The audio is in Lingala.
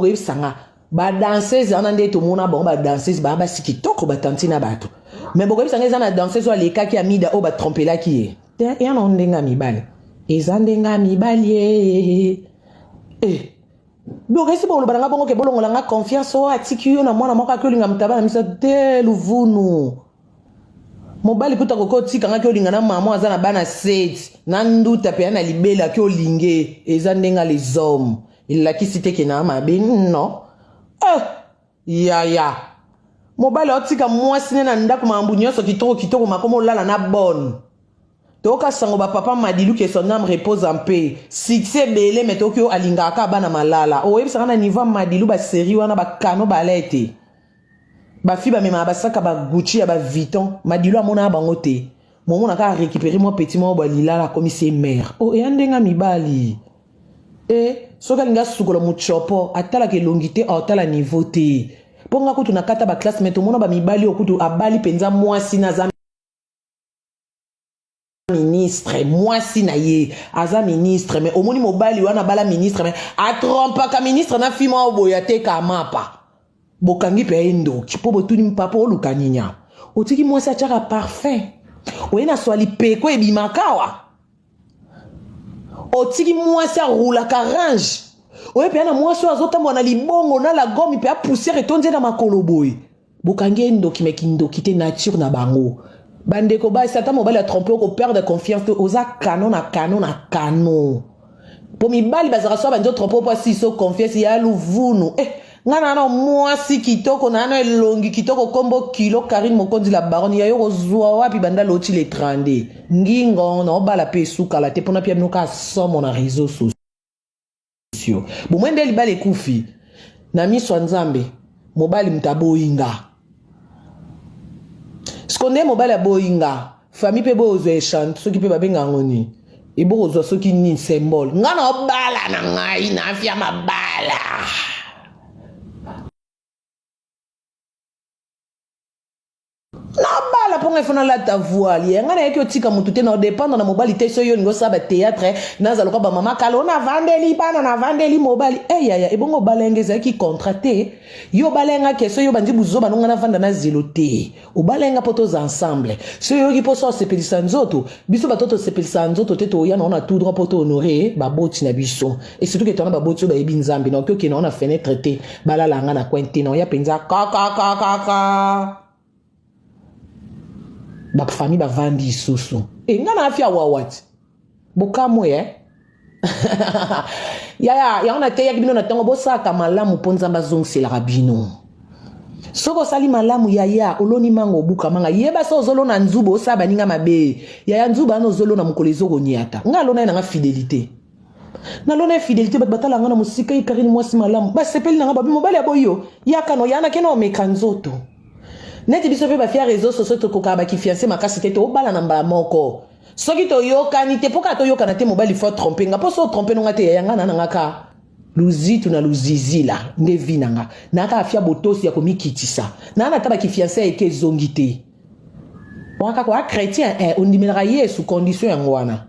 bokoyeb sanga ba danseuse ana nde to mona bon ba danseuse ba ba sikitoko ba tantina bato mais bokoyeb sanga eza na danseuse wa leka ki amida o ba tromper la ki e ya no ndenga mibale eza ndenga mibali bokoyesi bo lobanga bongo ke bolongola nga confiance o atiki yo na mwana moko akolinga mutaba na misa te luvunu mobali kuta koko tika nga ki olinga na mama aza na bana 7 na nduta pe na libela ki olinge eza ndenga les hommes ilakisi te ke na mabe no ya mobali otika mwasi ne na ndako mambu nyonso kitoko makomo lala na bonne toka sango ba papa Madilu que son âme repose en paix succès belé mais tokyo alinga ka bana malala o yebisa na niveau Madilu ba série wana ba kano balete ba fi ba mema ba saka ba Gucci ya ba Vuitton Madilu amona bango te momo na ka récupérer moi petit mo ba lila comme c'est mère o e ndenga mibali soka linga sukola muchopo atala ke longité atala niveau te ponga kutu na kata ba classe mais to mona ba mibali okutu abali penza mwasi na ministre mwasi na ye aza ministre mais omoni mobali wana bala ministre mais a trompa ka ministre na fima oboya te ka mapa bokangi pe endo kipo botuni mpapa olukaninya otiki mwasi achaka parfait oyena swali peko ebimakawa otiki mwasi arula karange oye pe na mwasi azotambo na libongo na la gomme pe a poussière etonze na makolo boy bokangi endo kimekindo kite nature na bango bandeko ba satan mobali a trompé ko perdre confiance oza canon na canon pour mi bali bazara so banjo tromper po si so confiance ya luvunu ngana na mwasi kitoko na na elongi kitoko kombo kilo Karine Mokonzi la baronne ya yo zwa wapi banda loti le 30 ngingo na obala pe suka la te pona pia mnoka somo na réseaux sociaux bo mwende libale kufi na miso nzambe mobali mtaboinga skonde mobali aboinga famille pe bozo echante soki pe babenga ngoni e bozo soki ni symbole ngana obala na ngai na afia mabala na bala ponga fona la ta voile ngana yeki otika mutu te na dépendre na mobali te so yo ngo saba théâtre na zaloka ba mama kalo na vandeli bana na vandeli mobali ya ebongo balengeza ki contraté yo balenga ke so yo bandi buzoba nonga na vanda na ziloté o balenga potos ensemble so yo ki poso sepelisa nzoto biso batoto sepelisa nzoto te to ya na tout droit poto honorer ba boti na biso et surtout que tona ba boti ba ebi nzambe na ke na fenêtre te balala nga na kwente na ya penza kaka ba famille ba vandi susu ngana afia wawat bokamo ya ona te ya bino na tongo bosaka malamu ponza bazongusela rabino soko sali malamu ya oloni mango buka manga yeba so zolo na nzubo osaba ninga mabe ya nzuba no zolo na mukolezo gonyata ngalona na fidélité na lona fidélité batala ngana musika Karine mwasi malamu ba sepeli na babi mobali aboyo yakano yana keno mekanzoto neti biso pe ba fia réseaux sociaux to kokaba ki fiancé makasi te to bala na mbala moko soki to yokani te poka to yokana te mobali faut tromper nga poso tromper nga te yanga na ngaka luzitu na luzizila nde vinanga naka afia botosi ya komikitisa na na taba ki fiancé eke zongite waka kwa chrétien on dimelera Yesu condition ya ngwana